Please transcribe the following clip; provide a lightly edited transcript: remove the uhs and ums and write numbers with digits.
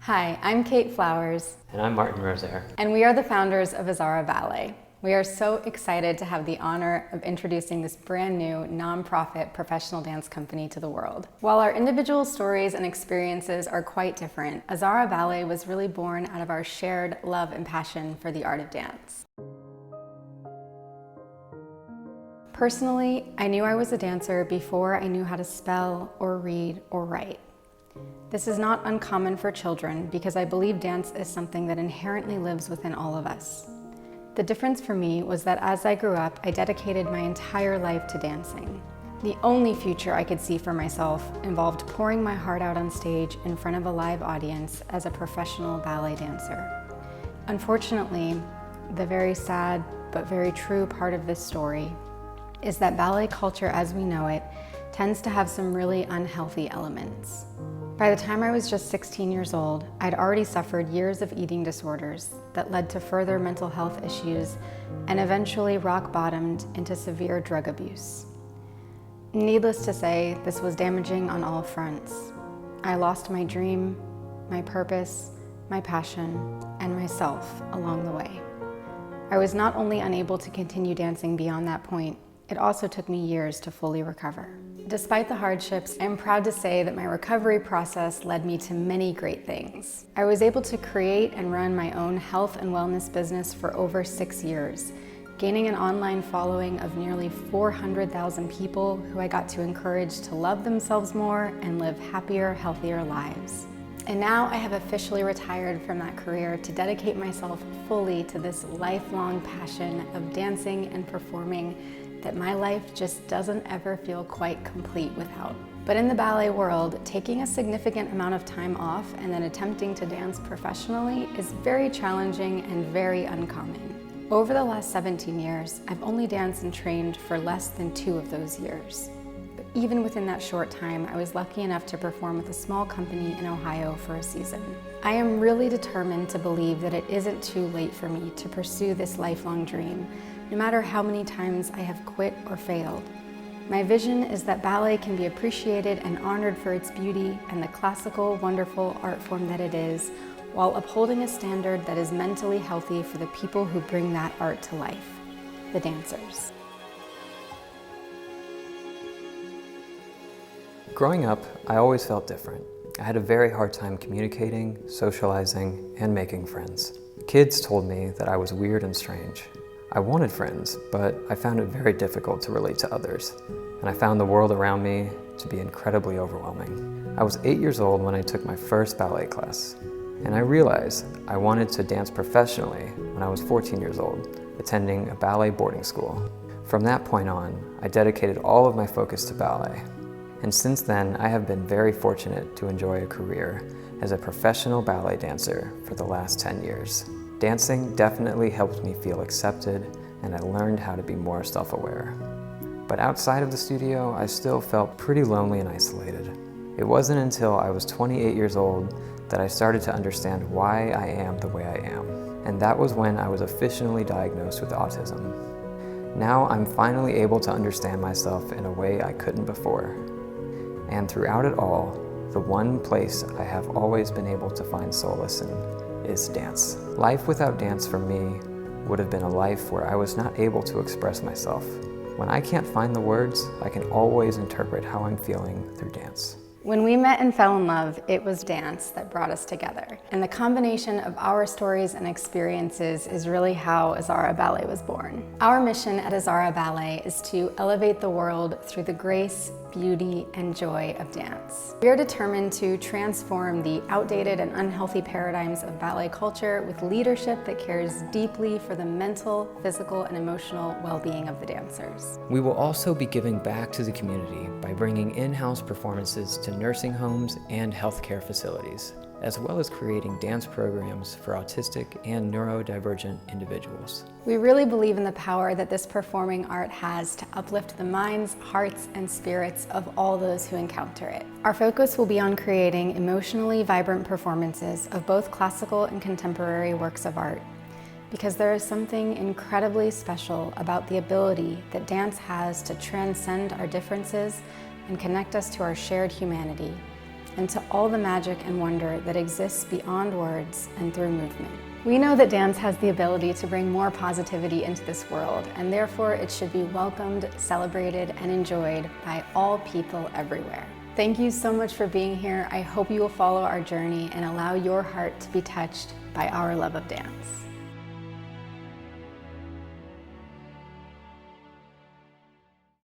Hi, I'm Kate Flowers. And I'm Martin Rosaire. And we are the founders of Azara Ballet. We are so excited to have the honor of introducing this brand new nonprofit professional dance company to the world. While our individual stories and experiences are quite different, Azara Ballet was really born out of our shared love and passion for the art of dance. Personally, I knew I was a dancer before I knew how to spell or read or write. This is not uncommon for children because I believe dance is something that inherently lives within all of us. The difference for me was that as I grew up, I dedicated my entire life to dancing. The only future I could see for myself involved pouring my heart out on stage in front of a live audience as a professional ballet dancer. Unfortunately, the very sad but very true part of this story is that ballet culture as we know it tends to have some really unhealthy elements. By the time I was just 16 years old, I'd already suffered years of eating disorders that led to further mental health issues and eventually rock bottomed into severe drug abuse. Needless to say, this was damaging on all fronts. I lost my dream, my purpose, my passion, and myself along the way. I was not only unable to continue dancing beyond that point, it also took me years to fully recover. Despite the hardships, I'm proud to say that my recovery process led me to many great things. I was able to create and run my own health and wellness business for over 6 years, gaining an online following of nearly 400,000 people who I got to encourage to love themselves more and live happier, healthier lives. And now I have officially retired from that career to dedicate myself fully to this lifelong passion of dancing and performing that my life just doesn't ever feel quite complete without. But in the ballet world, taking a significant amount of time off and then attempting to dance professionally is very challenging and very uncommon. Over the last 17 years, I've only danced and trained for less than 2 of those years. But even within that short time, I was lucky enough to perform with a small company in Ohio for a season. I am really determined to believe that it isn't too late for me to pursue this lifelong dream, no matter how many times I have quit or failed. My vision is that ballet can be appreciated and honored for its beauty and the classical, wonderful art form that it is, while upholding a standard that is mentally healthy for the people who bring that art to life, the dancers. Growing up, I always felt different. I had a very hard time communicating, socializing, and making friends. Kids told me that I was weird and strange. I wanted friends, but I found it very difficult to relate to others, and I found the world around me to be incredibly overwhelming. I was 8 years old when I took my first ballet class, and I realized I wanted to dance professionally when I was 14 years old, attending a ballet boarding school. From that point on, I dedicated all of my focus to ballet, and since then I have been very fortunate to enjoy a career as a professional ballet dancer for the last 10 years. Dancing definitely helped me feel accepted, and I learned how to be more self-aware. But outside of the studio, I still felt pretty lonely and isolated. It wasn't until I was 28 years old that I started to understand why I am the way I am. And that was when I was officially diagnosed with autism. Now I'm finally able to understand myself in a way I couldn't before. And throughout it all, the one place I have always been able to find solace in is dance. Life without dance for me would have been a life where I was not able to express myself. When I can't find the words, I can always interpret how I'm feeling through dance. When we met and fell in love, it was dance that brought us together. And the combination of our stories and experiences is really how Azara Ballet was born. Our mission at Azara Ballet is to elevate the world through the grace, beauty, and joy of dance. We are determined to transform the outdated and unhealthy paradigms of ballet culture with leadership that cares deeply for the mental, physical, and emotional well-being of the dancers. We will also be giving back to the community by bringing in-house performances to nursing homes and healthcare facilities, as well as creating dance programs for autistic and neurodivergent individuals. We really believe in the power that this performing art has to uplift the minds, hearts, and spirits of all those who encounter it. Our focus will be on creating emotionally vibrant performances of both classical and contemporary works of art, because there is something incredibly special about the ability that dance has to transcend our differences and connect us to our shared humanity, and to all the magic and wonder that exists beyond words and through movement. We know that dance has the ability to bring more positivity into this world, and therefore it should be welcomed, celebrated, and enjoyed by all people everywhere. Thank you so much for being here. I hope you will follow our journey and allow your heart to be touched by our love of dance.